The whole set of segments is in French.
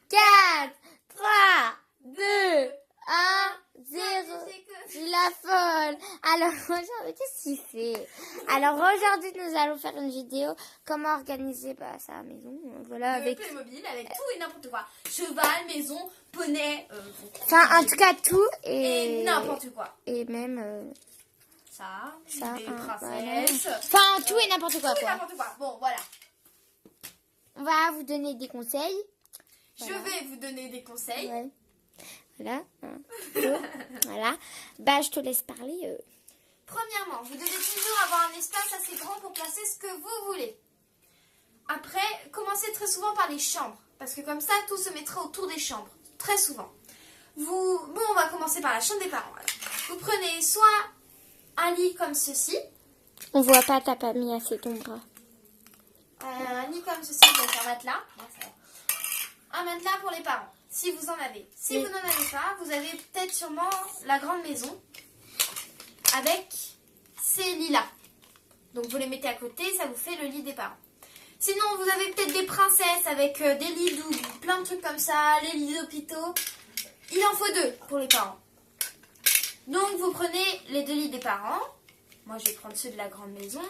4, 3, 2, 1, 0. Je suis la folle. Alors aujourd'hui, qu'est-ce qu'il fait? Alors aujourd'hui, nous allons faire une vidéo comment organiser sa maison. Voilà, avec Playmobil, avec tout et n'importe quoi. Cheval, maison, poney. Enfin, en tout cas, tout et n'importe quoi. Et même ça des voilà. princesses. Enfin, tout et n'importe quoi. Tout et n'importe quoi. Bon, voilà. On va vous donner des conseils. Voilà. Je vais vous donner des conseils. Ouais. Voilà. Voilà. Bah, je te laisse parler. Premièrement, vous devez toujours avoir un espace assez grand pour placer ce que vous voulez. Après, commencez très souvent par les chambres. Parce que comme ça, tout se mettra autour des chambres. Très souvent. Bon, on va commencer par la chambre des parents. Alors. Vous prenez soit un lit comme ceci. On voit pas, t'as pas mis assez ton bras. Un lit comme ceci, donc un matelas. Un matelas pour les parents, si vous en avez. Si vous n'en avez pas, vous avez peut-être sûrement la grande maison avec ces lits-là. Donc vous les mettez à côté, ça vous fait le lit des parents. Sinon, vous avez peut-être des princesses avec des lits doux, plein de trucs comme ça, les lits d'hôpitaux. Il en faut 2 pour les parents. Donc vous prenez les 2 lits des parents. Moi, je vais prendre ceux de la grande maison.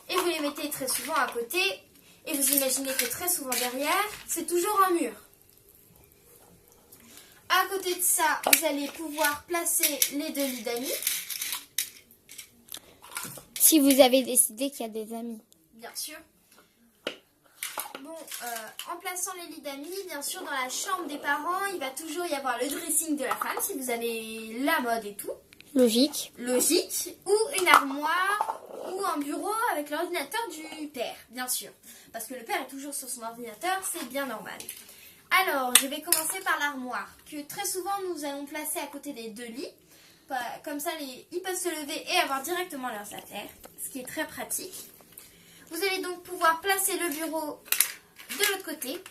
Et vous les mettez très souvent à côté. Et vous imaginez que très souvent derrière, c'est toujours un mur. À côté de ça, vous allez pouvoir placer les 2 lits d'amis. Si vous avez décidé qu'il y a des amis. Bien sûr. Bon, en plaçant les lits d'amis, bien sûr, dans la chambre des parents, il va toujours y avoir le dressing de la femme, si vous avez la mode et tout. Logique. Logique. Ou une armoire, ou un bureau avec l'ordinateur du père, bien sûr. Parce que le père est toujours sur son ordinateur, c'est bien normal. Alors, je vais commencer par l'armoire, que très souvent nous allons placer à côté des 2 lits. Comme ça, ils peuvent se lever et avoir directement leurs affaires, ce qui est très pratique. Vous allez donc pouvoir placer le bureau de l'autre côté,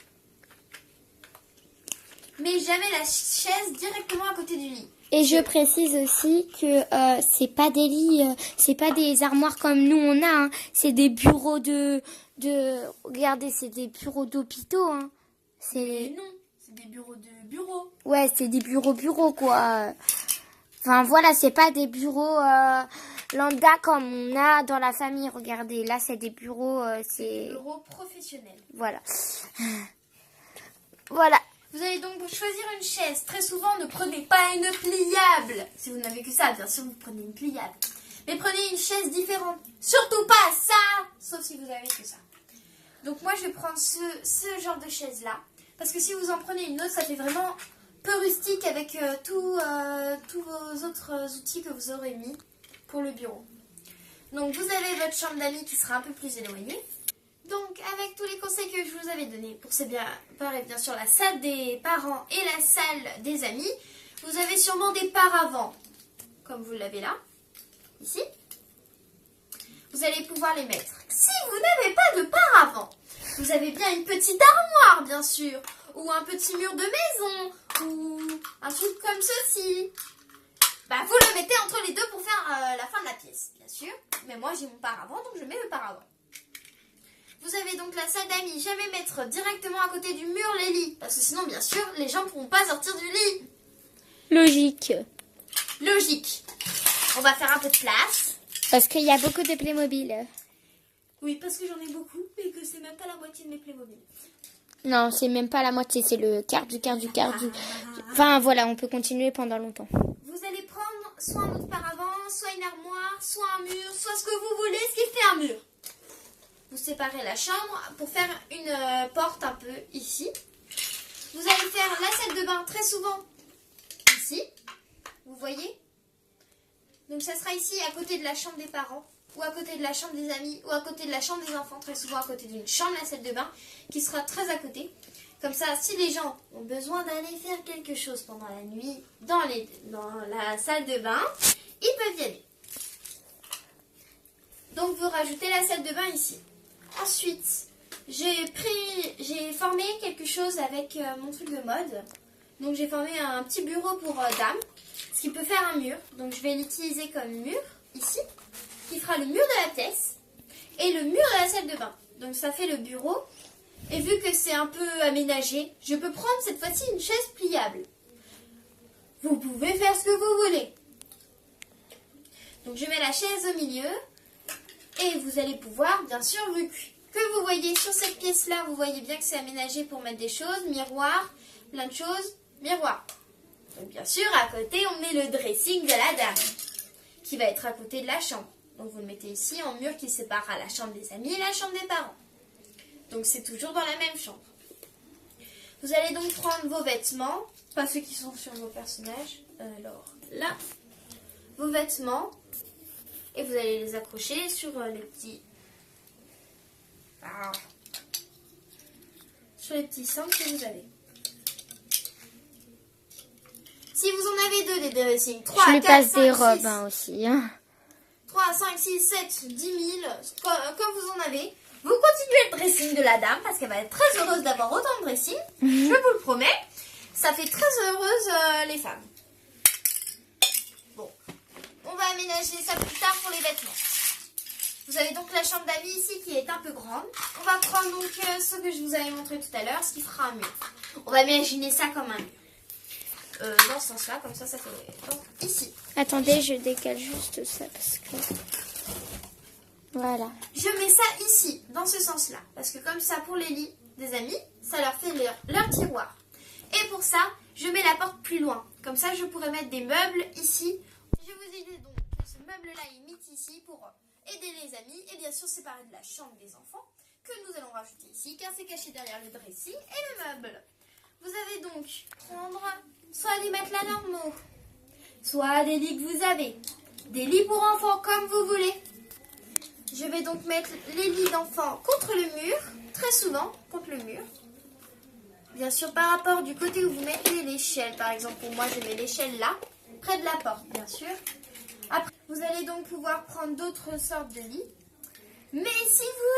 mais jamais la chaise directement à côté du lit. Et je précise aussi que c'est pas des lits, c'est pas des armoires comme nous on a, hein. C'est des bureaux regardez, c'est des bureaux d'hôpitaux, hein. Mais non, c'est des bureaux de bureaux. Ouais, c'est des bureaux quoi. Enfin voilà, c'est pas des bureaux lambda comme on a dans la famille. Regardez, là c'est des bureaux, c'est des bureaux professionnels. Voilà. Voilà. Vous allez donc choisir une chaise. Très souvent, ne prenez pas une pliable. Si vous n'avez que ça, bien sûr, vous prenez une pliable. Mais prenez une chaise différente. Surtout pas ça, sauf si vous avez que ça. Donc moi, je vais prendre ce genre de chaise-là. Parce que si vous en prenez une autre, ça fait vraiment peu rustique avec tous vos autres outils que vous aurez mis pour le bureau. Donc vous avez votre chambre d'amis qui sera un peu plus éloignée. Donc, avec tous les conseils que je vous avais donnés pour séparer bien sûr la salle des parents et la salle des amis, vous avez sûrement des paravents, comme vous l'avez là, ici. Vous allez pouvoir les mettre. Si vous n'avez pas de paravent, vous avez bien une petite armoire, bien sûr, ou un petit mur de maison, ou un truc comme ceci. Bah, vous le mettez entre les deux pour faire la fin de la pièce, bien sûr. Mais moi, j'ai mon paravent, donc je mets le paravent. Vous avez donc la salle d'amis. Jamais mettre directement à côté du mur les lits. Parce que sinon, bien sûr, les gens ne pourront pas sortir du lit. Logique. Logique. On va faire un peu de place. Parce qu'il y a beaucoup de Playmobil. Oui, parce que j'en ai beaucoup, mais que c'est même pas la moitié de mes Playmobil. Non, c'est même pas la moitié, c'est le quart du quart du quart du... Enfin, voilà, on peut continuer pendant longtemps. Vous allez prendre soit un autre paravent, soit une armoire, soit un mur, soit ce que vous voulez, ce qui fait un mur. Vous séparez la chambre pour faire une porte un peu ici. Vous allez faire la salle de bain très souvent ici. Vous voyez? Donc ça sera ici à côté de la chambre des parents ou à côté de la chambre des amis ou à côté de la chambre des enfants. Très souvent à côté d'une chambre, la salle de bain qui sera très à côté. Comme ça, si les gens ont besoin d'aller faire quelque chose pendant la nuit dans la salle de bain, ils peuvent y aller. Donc vous rajoutez la salle de bain ici. Ensuite, j'ai formé quelque chose avec mon truc de mode. Donc j'ai formé un petit bureau pour dames, ce qui peut faire un mur. Donc je vais l'utiliser comme mur, ici, qui fera le mur de la pièce et le mur de la salle de bain. Donc ça fait le bureau Et vu que c'est un peu aménagé, je peux prendre cette fois-ci une chaise pliable. Vous pouvez faire ce que vous voulez. Donc je mets la chaise au milieu et vous allez pouvoir, bien sûr, vu que vous voyez sur cette pièce-là, vous voyez bien que c'est aménagé pour mettre des choses, miroir, plein de choses, miroir. Donc bien sûr, à côté, on met le dressing de la dame qui va être à côté de la chambre. Donc vous le mettez ici en mur qui séparera la chambre des amis et la chambre des parents. Donc c'est toujours dans la même chambre. Vous allez donc prendre vos vêtements, pas ceux qui sont sur vos personnages. Alors là, vos vêtements, et vous allez les accrocher sur les petits... sur les petits centres que vous avez. Si vous en avez deux des dressings, 3, Je lui 4, passe 5, des 6, robes hein, aussi. Hein. 3, 5, 6, 7, 10 000, comme vous en avez. Vous continuez le dressing de la dame parce qu'elle va être très heureuse d'avoir autant de dressing. Je vous le promets. Ça fait très heureuse les femmes. Bon, on va aménager ça plus tard pour les vêtements. Vous avez donc la chambre d'amis ici qui est un peu grande. On va prendre donc ce que je vous avais montré tout à l'heure, ce qui fera un mur. On va imaginer ça comme un mur. Dans ce sens-là, comme ça fait... Donc, ici. Attendez, je décale juste ça parce que... Voilà. Je mets ça ici, dans ce sens-là. Parce que comme ça, pour les lits des amis, ça leur fait leur tiroir. Et pour ça, je mets la porte plus loin. Comme ça, je pourrais mettre des meubles ici. Je vous ai dit donc que ce meuble-là est mis ici pour aider les amis. Et bien sûr, séparer de la chambre des enfants, que nous allons rajouter ici, car c'est caché derrière le dressing et le meuble. Vous allez donc prendre soit des matelas normaux, soit des lits que vous avez. Des lits pour enfants, comme vous voulez. Je vais donc mettre les lits d'enfants contre le mur, très souvent contre le mur. Bien sûr, par rapport du côté où vous mettez l'échelle, par exemple, pour moi, je mets l'échelle là, près de la porte, bien sûr. Après, vous allez donc pouvoir prendre d'autres sortes de lits. Mais si vous